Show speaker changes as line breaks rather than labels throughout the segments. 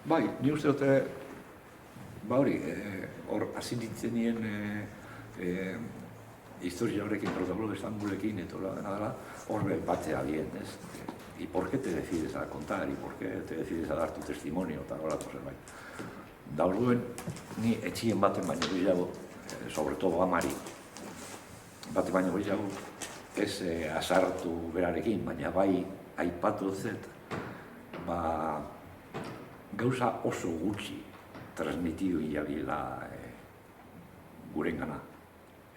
Bai, ni uste dute, hori, hor, hasi nintzen nien historia horrekin, protokolo Estambullekin, eta hor batzea bien, ez? ¿Y por qué te decides a contar? ¿Y por qué te decides a dar tu testimonio? Eta horako zerbait. Da orduen, ni etxien baten baino gehiago, sobre todo amari, baten baino gehiago, ez azartu berarekin, baina bai aipatu zet, gauza oso gutxi transmitidu iabiela gurengana.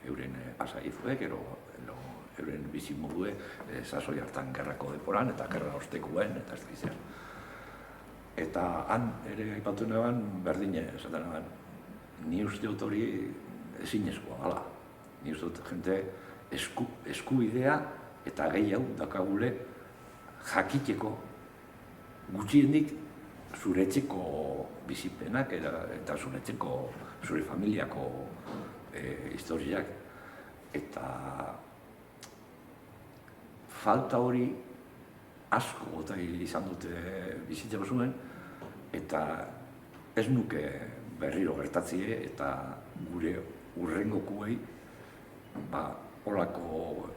Euren pasaizuek, euren bizimodue, sasoi hartan gerrako deporan, eta gerra ostekuen, eta ez dakizean. Eta han ere aipatu neban, berdine, esaten neban, ni uste dut hori ezinezkoa gala. Ni uste dut jente eskubidea eta gehiago dakagule jakiteko gutxienik zure etxeko bizipenak eta zure familiako historiak, eta falta hori asko gota izan dute bizitzeko zuen, eta ez nuke berriro gertatzie eta gure urrengokuei holako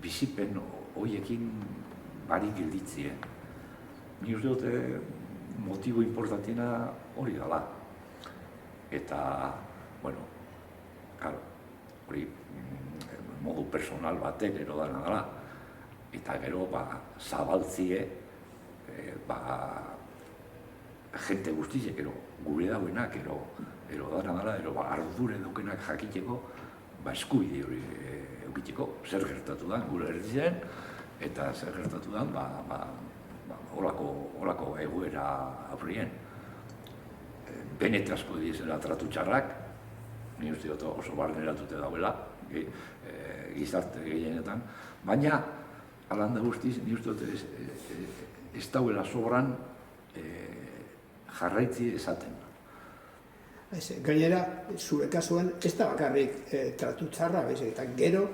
bizipen horiekin barik gelditzien. Ni uste dute motibo importantiena hori dela. Eta, bueno, hori modu personal batek ero dana dela. Eta gero, zabaltzie, jente guztiek, gure dauenak, ero dana dela, ardure dukenak jakiteko, eskubide hori eukiteko, zer gertatu da, gure herritzen, eta zer gertatu da, holako egoera aurrien. Benetazko dizela tratu txarrak, ni uste dut oso barneratute dauela, gizarte gehienetan, baina, alanda guztiz, ni uste dut ez dauela sobran jarraitzi esaten.
Gainera, zure kasuan, ez da bakarrik tratu txarra, eta gero,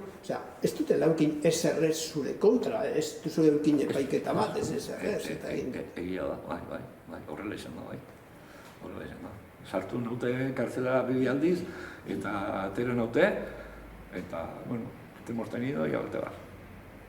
ez dute laukin eserrez zure kontra, ez duzu eukin epaiketa bat, ez eserrez.
Egia da, bai, horrela izan da, bai. Horrela izan da. Sartu naute kartzela 2 aldiz, eta atera naute, eta, bueno, te hemos tenido y ahora te vas.